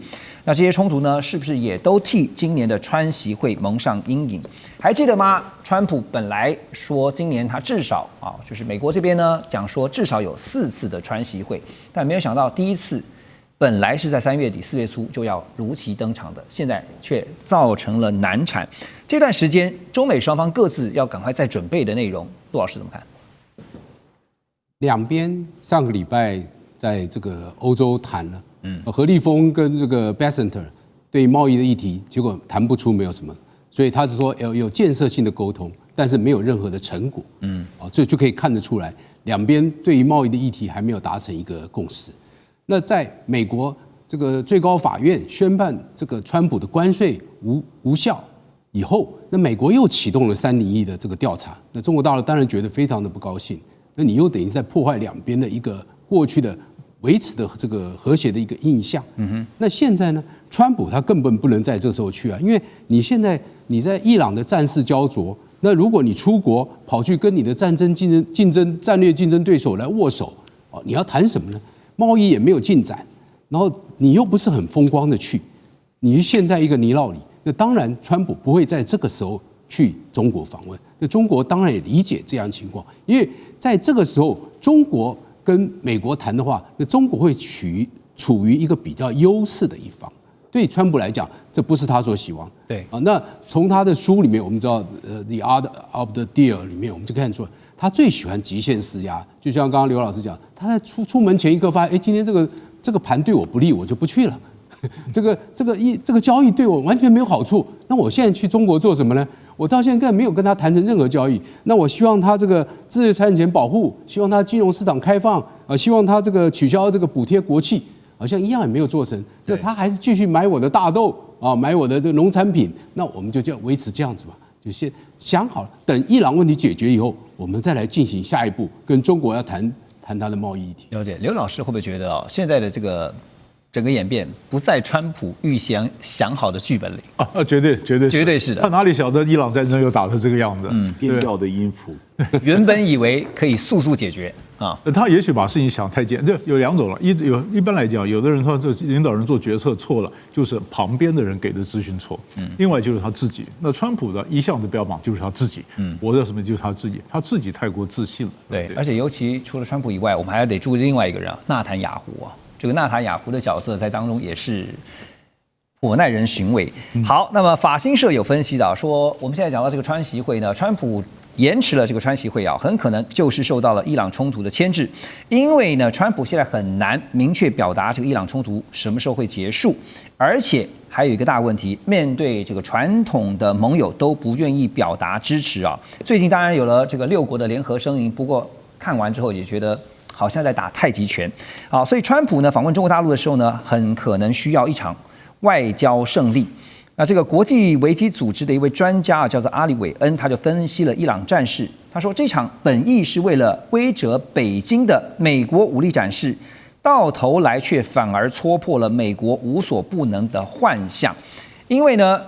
那这些冲突呢，是不是也都替今年的川习会蒙上阴影？还记得吗？川普本来说今年他至少就是美国这边呢讲说至少有4次的川习会，但没有想到第一次本来是在3月底4月初就要如期登场的，现在却造成了难产。这段时间中美双方各自要赶快再准备的内容，陆老师怎么看？两边上个礼拜在这个欧洲谈了。何立峰跟这个 Bessenter 对贸易的议题，结果谈不出没有什么，所以他是说有建设性的沟通，但是没有任何的成果。所以就可以看得出来，两边对于贸易的议题还没有达成一个共识。那在美国这个最高法院宣判这个川普的关税无效以后，那美国又启动了301的这个调查，那中国大陆当然觉得非常的不高兴，那你又等于在破坏两边的一个过去的维持的这个和谐的一个印象。那现在呢，川普他根本不能在这时候去啊，因为你现在你在伊朗的战事焦灼，那如果你出国跑去跟你的战略竞争对手来握手，你要谈什么呢？贸易也没有进展，然后你又不是很风光的去，你现在一个泥淖里，那当然川普不会在这个时候去中国访问。那中国当然也理解这样情况，因为在这个时候中国跟美国谈的话，那中国会处于一个比较优势的一方。对川普来讲，这不是他所希望。对啊，那从他的书里面，我们知道《The Art of the Deal》里面，我们就看出来，他最喜欢极限施压。就像刚刚刘老师讲，他在出门前一刻发现，今天这个盘对我不利，我就不去了。这个交易对我完全没有好处，那我现在去中国做什么呢？我到现在没有跟他谈成任何交易。那我希望他这个知识产权保护，希望他金融市场开放希望他这个取消这个补贴国企，好像一样也没有做成。那他还是继续买我的大豆买我的这个农产品。那我们就要维持这样子吧，就先想好了，等伊朗问题解决以后，我们再来进行下一步，跟中国要谈他的贸易议题。了解，刘老师会不会觉得现在的这个整个演变不在川普预先想好的剧本里绝对是的。他哪里晓得伊朗战争又打成这个样子？变调的音符，原本以为可以速解决他也许把事情想太简，就有2种了。一般来讲，有的人说这领导人做决策错了，就是旁边的人给的资讯错。另外就是他自己。那川普的一向的标榜就是他自己。我的什么就是他自己太过自信了。对，而且尤其除了川普以外，我们还得注意另外一个人纳坦雅胡这个纳坦雅胡的角色在当中也是颇耐人寻味。好，那么法新社有分析的说，我们现在讲到这个川习会呢，川普延迟了这个川习会很可能就是受到了伊朗冲突的牵制，因为呢，川普现在很难明确表达这个伊朗冲突什么时候会结束，而且还有一个大问题，面对这个传统的盟友都不愿意表达支持最近当然有了这个6国的联合声明，不过看完之后也觉得好像在打太极拳所以川普呢访问中国大陆的时候呢，很可能需要一场外交胜利。那这个国际危机组织的一位专家啊，叫做阿里韦恩，他就分析了伊朗战事。他说，这场本意是为了威慑北京的美国武力展示，到头来却反而戳破了美国无所不能的幻象。因为呢，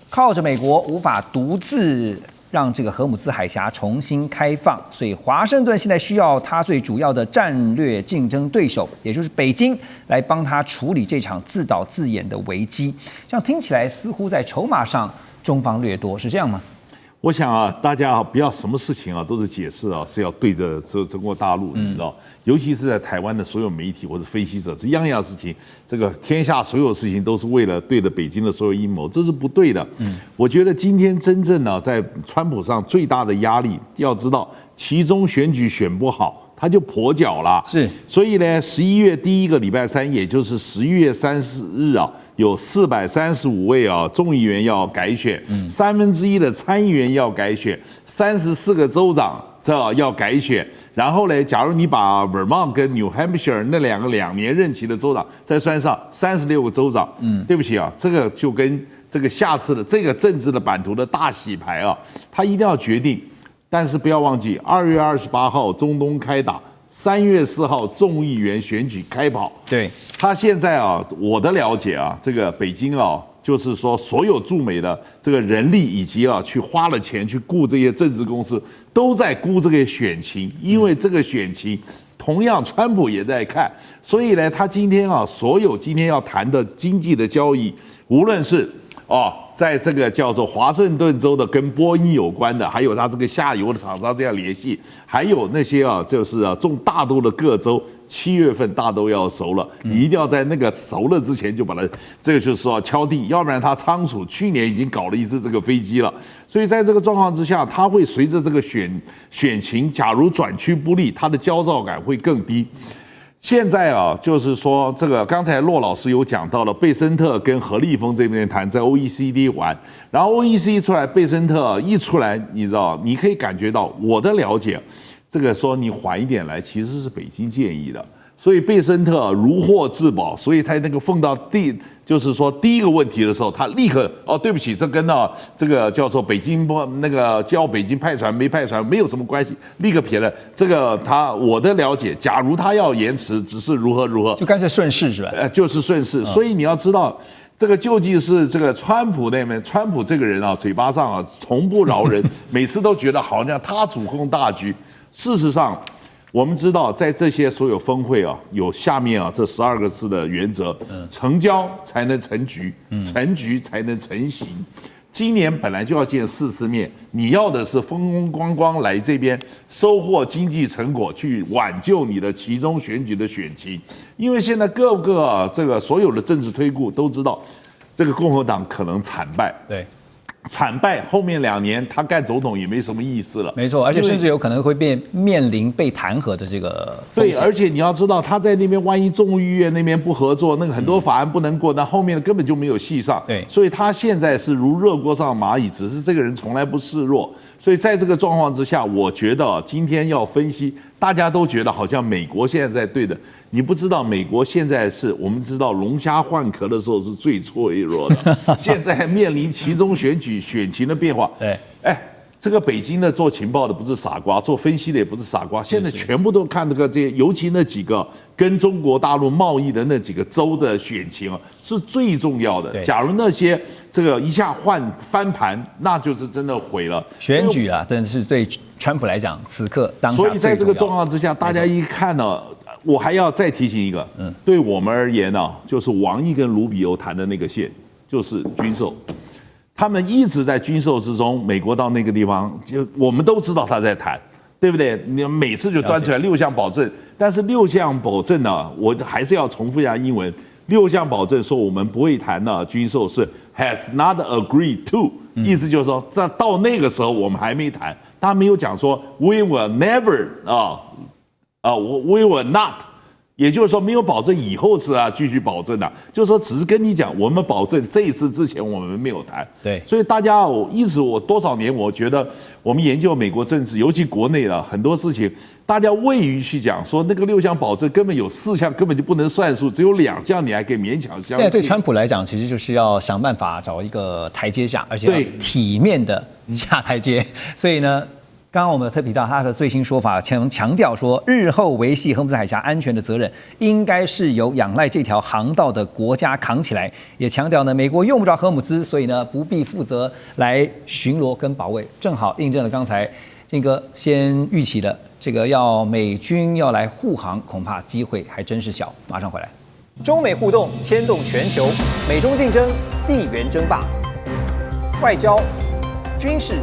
靠着美国无法独自让这个荷姆兹海峡重新开放，所以华盛顿现在需要他最主要的战略竞争对手，也就是北京，来帮他处理这场自导自演的危机。这样听起来似乎在筹码上中方略多，是这样吗？我想啊，大家不要什么事情啊都是解释啊，是要对着中国大陆，你知道，尤其是在台湾的所有媒体或者分析者，这样样事情，这个天下所有事情都是为了对着北京的所有阴谋，这是不对的。我觉得今天真正呢，在川普上最大的压力，要知道，其中选举选不好，他就跛脚了。是，所以呢，11月第一个礼拜三，也就是11月30日啊。有435位啊众议员要改选，1/3的参议员要改选，34个州长这要改选。然后呢，假如你把 Vermont 跟 New Hampshire 那2年任期的州长再算上，36个州长，对不起啊，这个就跟这个下次的这个政治的版图的大洗牌啊，他一定要决定。但是不要忘记，2月28号中东开打。3月4号众议员选举开跑，对他现在啊，我的了解啊，这个北京啊，就是说所有驻美的这个人力以及去花了钱去雇这些政治公司，都在估这个选情，因为这个选情同样川普也在看，所以呢，他今天啊，所有今天要谈的经济的交易，无论是在这个叫做华盛顿州的跟波音有关的，还有他这个下游的厂商这样联系，还有那些就是种大豆的各州，7月份大豆要熟了，你一定要在那个熟了之前就把它，这个就是说敲地，要不然他仓储去年已经搞了一次这个飞机了，所以在这个状况之下，他会随着这个选情，假如转趋不利，他的焦躁感会更低。现在啊，就是说这个刚才骆老师有讲到了，贝森特跟何立峰这边谈，在 OECD 玩，然后 OECD 出来，贝森特一出来，你知道，你可以感觉到我的了解，这个说你缓一点来，其实是北京建议的，所以贝森特如获至宝，所以他那个碰到就是说第一个问题的时候，他立刻对不起，这跟这个叫做北京那个叫北京派船没派船没有什么关系，立刻撇了这个我的了解，假如他要延迟，只是如何，就干脆顺势是吧？就是顺势，所以你要知道。这个究竟是这个川普那边，川普这个人啊，嘴巴上啊从不饶人，每次都觉得好像他主控大局。事实上，我们知道在这些所有峰会啊，有下面这12个字的原则：成交才能成局，成局才能成型。今年本来就要见4次面，你要的是风风光光来这边收获经济成果，去挽救你的其中选举的选情。因为现在各个这个所有的政治推估都知道，这个共和党可能惨败。对。惨败，后面2年他干总统也没什么意思了。没错，而且甚至有可能会面临被弹劾的这个风险。对，而且你要知道，他在那边万一众议院那边不合作，那个很多法案不能过，那后面根本就没有戏上。对，所以他现在是如热锅上蚂蚁，只是这个人从来不示弱。所以在这个状况之下，我觉得今天要分析，大家都觉得好像美国现在在对的，你不知道美国现在是我们知道龙虾换壳的时候是最脆弱的，现在面临其中选情的变化。对，这个北京的做情报的不是傻瓜，做分析的也不是傻瓜，现在全部都看这些，尤其那几个跟中国大陆贸易的那几个州的选情是最重要的。假如那些这个一下翻盘，那就是真的毁了选举啊，真的是对川普来讲，此刻当下最重要。所以在这个状况之下，大家一看呢，我还要再提醒一个，对我们而言呢，就是王毅跟卢比欧谈的那个线，就是军售。他们一直在军售之中，美国到那个地方，就我们都知道他在谈，对不对？你每次就端出来6项保证，但是6项保证呢，我还是要重复一下英文，6项保证说我们不会谈的军售是 has not agreed to，意思就是说，到那个时候我们还没谈，他没有讲说 we will never we will not。也就是说没有保证以后是继续保证的，就是说只是跟你讲，我们保证这一次之前我们没有谈。对，所以大家我多少年，我觉得我们研究美国政治，尤其国内很多事情，大家畏于去讲说那个6项保证根本有4项根本就不能算数，只有2项你还可以勉强相信。现在对川普来讲，其实就是要想办法找一个台阶下，而且要体面的下台阶。所以呢，刚刚我们有特别提到他的最新说法，强调说，日后维系荷姆斯海峡安全的责任，应该是由仰赖这条航道的国家扛起来。也强调呢，美国用不着荷姆斯，所以呢，不必负责来巡逻跟保卫。正好印证了刚才金哥先预期的这个，要美军要来护航，恐怕机会还真是小。马上回来。中美互动牵动全球，美中竞争，地缘争霸，外交、军事、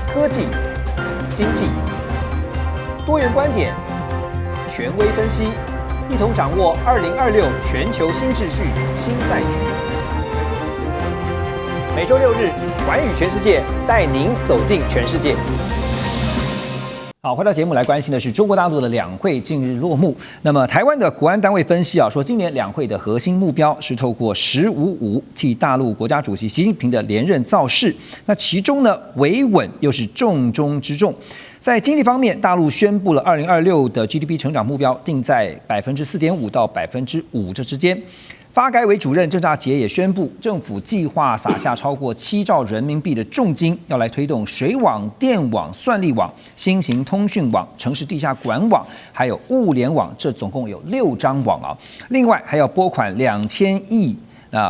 科技、经济，多元观点，权威分析，一同掌握2026全球新秩序、新赛局。每周6日，寰宇全世界带您走进全世界。好，回到节目来关心的是中国大陆的两会近日落幕。那么台湾的国安单位分析说，今年两会的核心目标是透过“15+5”替大陆国家主席习近平的连任造势。那其中呢，维稳又是重中之重。在经济方面，大陆宣布了2026的 GDP 成长目标定在4.5%到5%这之间。发改委主任郑肇杰也宣布，政府计划撒下超过7兆人民币的重金，要来推动水网、电网、算力网、新型通讯网、城市地下管网，还有物联网，这总共有6张网啊。另外还要拨款2000亿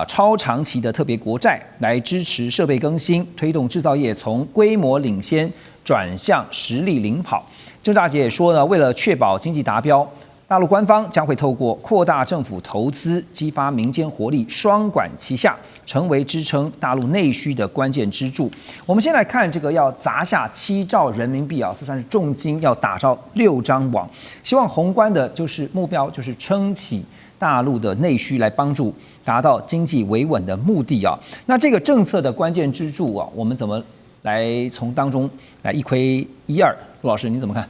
超长期的特别国债，来支持设备更新，推动制造业从规模领先转向实力领跑。郑肇杰也说呢，为了确保经济达标，大陆官方将会透过扩大政府投资、激发民间活力，双管齐下，成为支撑大陆内需的关键支柱。我们先来看这个要砸下7兆人民币这算是重金，要打造6张网，希望宏观的目标就是撑起大陆的内需，来帮助达到经济维稳的目的啊。那这个政策的关键支柱我们怎么来从当中来一窥一二？陆老师你怎么看？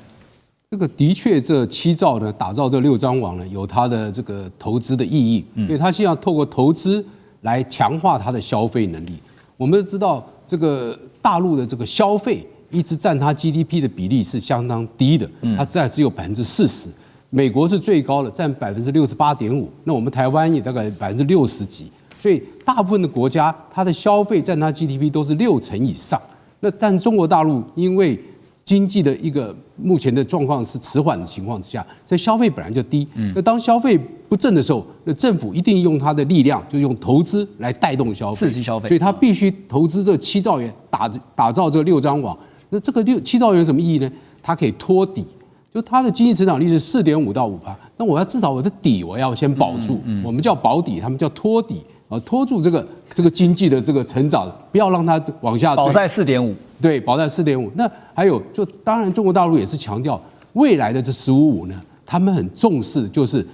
这个的确，这7兆呢，打造这6张网呢，有它的这个投资的意义，因为它希望透过投资来强化它的消费能力。我们都知道，这个大陆的这个消费一直占它 GDP 的比例是相当低的，它只有40%，美国是最高的，占68.5%，那我们台湾也大概60%几，所以大部分的国家它的消费占它 GDP 都是60%以上。那但中国大陆因为经济的一个目前的状况是迟缓的情况之下，所以消费本来就低。那当消费不振的时候，那政府一定用它的力量，就用投资来带动消费，刺激消费。所以它必须投资这7兆元打造这6张网。那这个7兆元有什么意义呢？它可以托底，就它的经济成长率是4.5%到5%。那我要至少我的底我要先保住，我们叫保底，他们叫托底拖住这个经济的这个成长，不要让它往下保在4.5%。对，保在4.5%。那还有，就当然中国大陆也是强调未来的这15+5呢，他们很重视，就是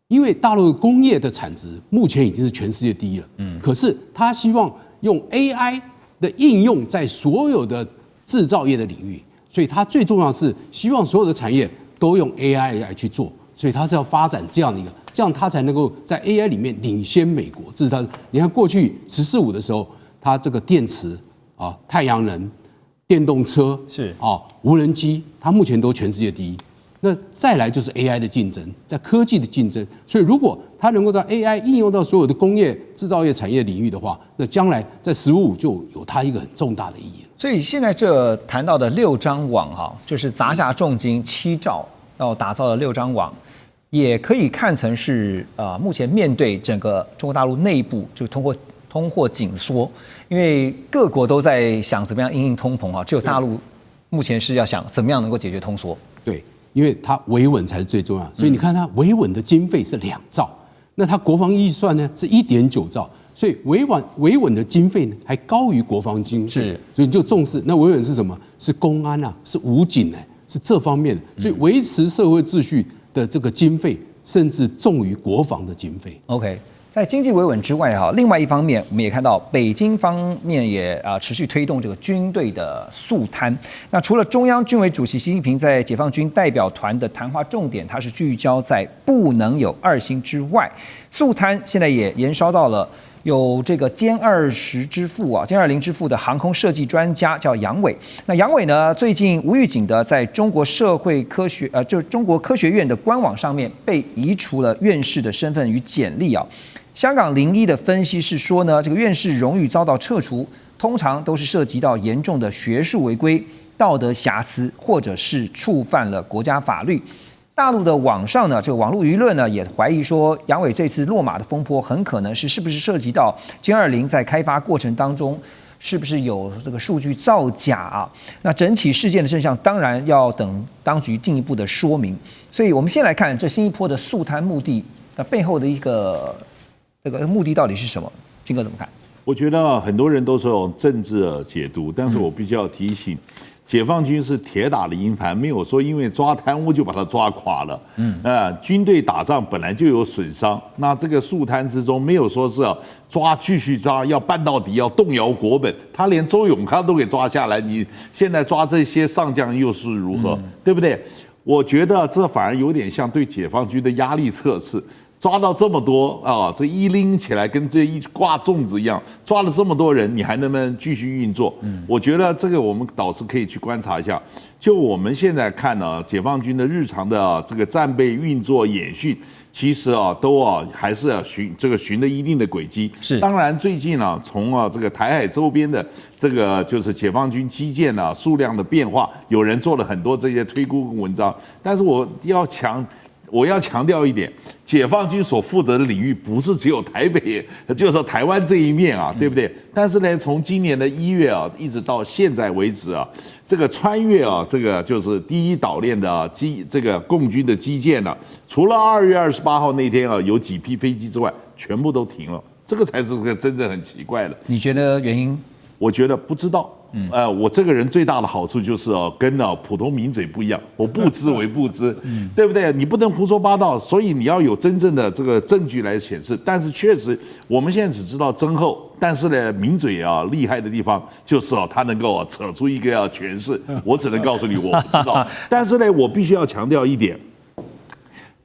因为大陆工业的产值目前已经是全世界第一了，可是他希望用 AI 的应用在所有的制造业的领域，所以他最重要的是希望所有的产业都用 AI 来去做，所以他是要发展这样的一个，这样他才能够在 AI 里面领先美国。这是他，你看过去14+5的时候，他这个电池太阳能、电动车是无人机，它目前都全世界第一。那再来就是 AI 的竞争，在科技的竞争。所以如果它能够在 AI 应用到所有的工业制造业产业领域的话，那将来在15+5就有它一个很重大的意义。所以现在这谈到的6张网就是砸下重金7兆要打造的6张网，也可以看成是目前面对整个中国大陆内部就通货紧缩，因为各国都在想怎么样因应通膨只有大陆目前是要想怎么样能够解决通缩。对，因为它维稳才是最重要，所以你看它维稳的经费是2兆，那它国防预算呢是1.9兆，所以维稳的经费呢还高于国防经费，是，所以你就重视。那维稳是什么？是公安是武警是这方面的，所以维持社会秩序的这个经费甚至重于国防的经费。OK。在经济维稳之外哈，另外一方面，我们也看到北京方面也持续推动这个军队的肃贪。那除了中央军委主席习近平在解放军代表团的谈话重点，它是聚焦在不能有二心之外，肃贪现在也延烧到了有这个歼20之父歼20之父的航空设计专家叫杨伟。那杨伟呢，最近无预警的在中国社会科学就是中国科学院的官网上面被移除了院士的身份与简历香港01的分析是说呢，这个院士荣誉遭到撤除，通常都是涉及到严重的学术违规、道德瑕疵，或者是触犯了国家法律。大陆的网上呢，这个网络舆论呢，也怀疑说，杨伟这次落马的风波很可能是不是涉及到歼20在开发过程当中，是不是有这个数据造假那整起事件的真相，当然要等当局进一步的说明。所以我们先来看这新一波的肃贪目的，那背后的一个这个目的到底是什么？金哥怎么看？我觉得很多人都是用政治解读，但是我必须要提醒。解放军是铁打的营盘，没有说因为抓贪污就把它抓垮了。军队打仗本来就有损伤，那这个肃贪之中没有说是继续抓，要办到底，要动摇国本。他连周永康都给抓下来，你现在抓这些上将又是如何？对不对？我觉得这反而有点像对解放军的压力测试。抓到这么多这一拎起来跟这一挂粽子一样，抓了这么多人，你还能不能继续运作？我觉得这个我们倒是可以去观察一下。就我们现在看呢，解放军的日常的这个战备运作演训，其实都还是循着一定的轨迹。是，当然最近从这个台海周边的这个就是解放军基建数量的变化，有人做了很多这些推估文章，但是我要强调一点，解放军所负责的领域不是只有台北，就是说台湾这一面对不对？但是呢，从今年的1月一直到现在为止这个穿越这个就是第一岛链的这个共军的基建除了2月28号那天有几批飞机之外，全部都停了，这个才是个真正很奇怪的。你觉得原因？我觉得不知道。我这个人最大的好处就是跟普通名嘴不一样，我不知为不知，对不对？你不能胡说八道，所以你要有真正的这个证据来显示。但是确实，我们现在只知道真后，但是呢，名嘴厉害的地方就是他能够扯出一个诠释。我只能告诉你，我不知道。但是呢，我必须要强调一点。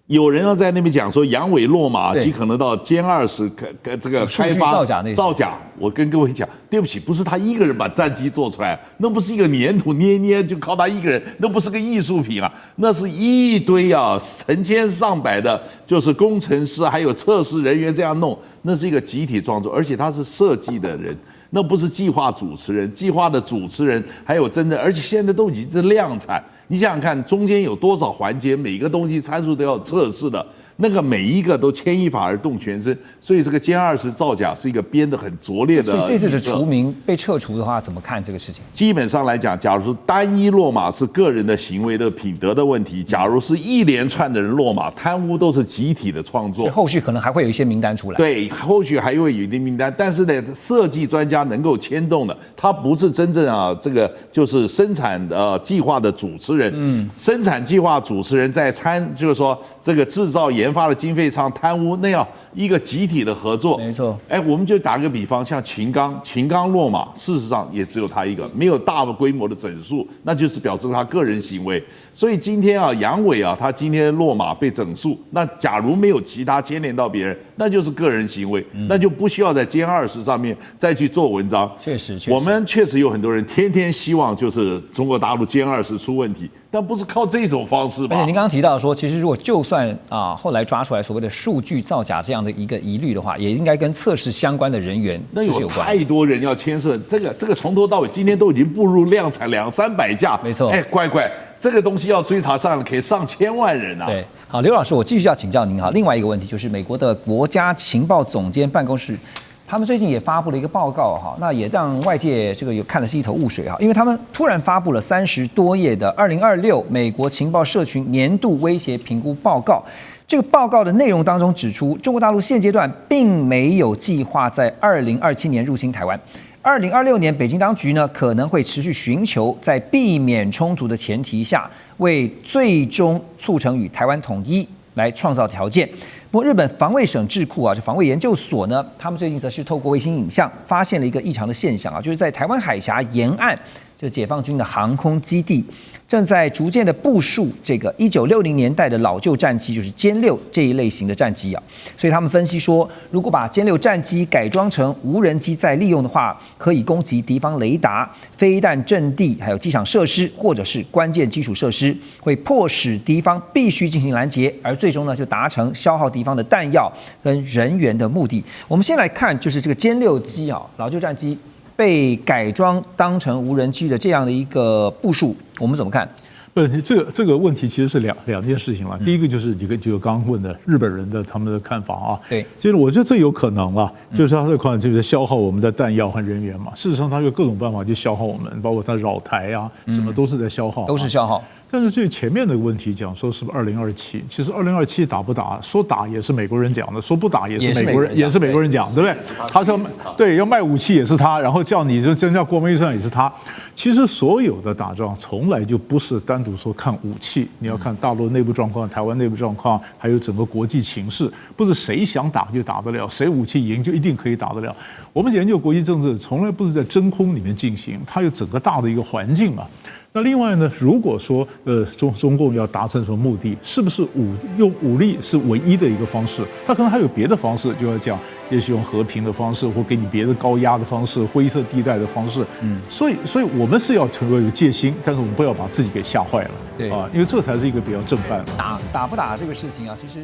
有人要在那边讲说杨伟落马，极可能到歼20这个开发造假。我跟各位讲，对不起，不是他一个人把战机做出来，那不是一个粘土捏就靠他一个人，那不是个艺术品那是一堆成千上百的，就是工程师还有测试人员这样弄，那是一个集体创作，而且他是设计的人。那不是计划主持人，计划的主持人还有真的，而且现在都已经是量产。你想想看，中间有多少环节，每个东西参数都要测试的，那个每一个都牵一发而动全身。所以这个歼20造假是一个编得很拙劣的。所以这次的除名被撤除的话，怎么看这个事情？基本上来讲，假如是单一落马是个人的行为的品德的问题，假如是一连串的人落马，贪污都是集体的创作。后续可能还会有一些名单出来。对，后续还会有一定名单，但是呢，设计专家能够牵动的，他不是真正这个就是生产计划的主持人。生产计划主持人在就是说这个制造研发的经费上贪污，那要一个集体的合作。没错。我们就打个比方，像秦刚落马，事实上也只有他一个，没有大规模的整数，那就是表示他个人行为。所以今天杨伟他今天落马被整数，那假如没有其他牵连到别人，那就是个人行为，那就不需要在歼20上面再去做文章。确实，我们确实有很多人天天希望就是中国大陆歼20出问题。但不是靠这种方式吧？而且您刚刚提到说，其实如果就算后来抓出来所谓的数据造假这样的一个疑虑的话，也应该跟测试相关的人员那有太多人要牵涉，这个从头到尾今天都已经步入量产200-300架，没错。乖，这个东西要追查上了，可以上千万人啊。对，好，刘老师，我继续要请教您另外一个问题就是美国的国家情报总监办公室。他们最近也发布了一个报告那也让外界这个有看的是一头雾水因为他们突然发布了30多页的2026美国情报社群年度威胁评估报告。这个报告的内容当中指出，中国大陆现阶段并没有计划在2027年入侵台湾。2026年，北京当局呢可能会持续寻求在避免冲突的前提下，为最终促成与台湾统一来创造条件。不过日本防卫省智库啊，就防卫研究所呢，他们最近则是透过卫星影像发现了一个异常的现象啊，就是在台湾海峡沿岸，就解放军的航空基地正在逐渐的部署这个1960年代的老旧战机，就是歼6这一类型的战机啊。所以他们分析说，如果把歼6战机改装成无人机再利用的话，可以攻击敌方雷达、飞弹阵地，还有机场设施或者是关键基础设施，会迫使敌方必须进行拦截，而最终呢就达成消耗敌方的弹药跟人员的目的。我们先来看，就是这个歼6机啊，老旧战机被改装当成无人机的这样的一个部署，我们怎么看？不，这个问题其实是两件事情了。第一个就是就刚刚问的日本人的他们的看法啊。对，就是我觉得这有可能了，就是他这块就是消耗我们的弹药和人员嘛。事实上，他有各种办法去消耗我们，包括他扰台啊，什么都是在消耗，都是消耗。但是最前面的问题讲说是不是2027？其实2027打不打，说打也是美国人讲的，说不打也是美国人讲，对不对？他说对要卖武器也是他，然后叫你就增加国防预算也是他。其实所有的打仗从来就不是单独说看武器，你要看大陆内部状况、台湾内部状况，还有整个国际情势，不是谁想打就打得了，谁武器赢就一定可以打得了。我们研究国际政治从来不是在真空里面进行，它有整个大的一个环境嘛。那另外呢，如果说中共要达成什么目的，是不是用武力是唯一的一个方式？他可能还有别的方式，就要讲，也许用和平的方式，或给你别的高压的方式、灰色地带的方式。所以我们是要成为一个戒心，但是我们不要把自己给吓坏了。对啊，因为这才是一个比较正办的。打不打这个事情啊，其实。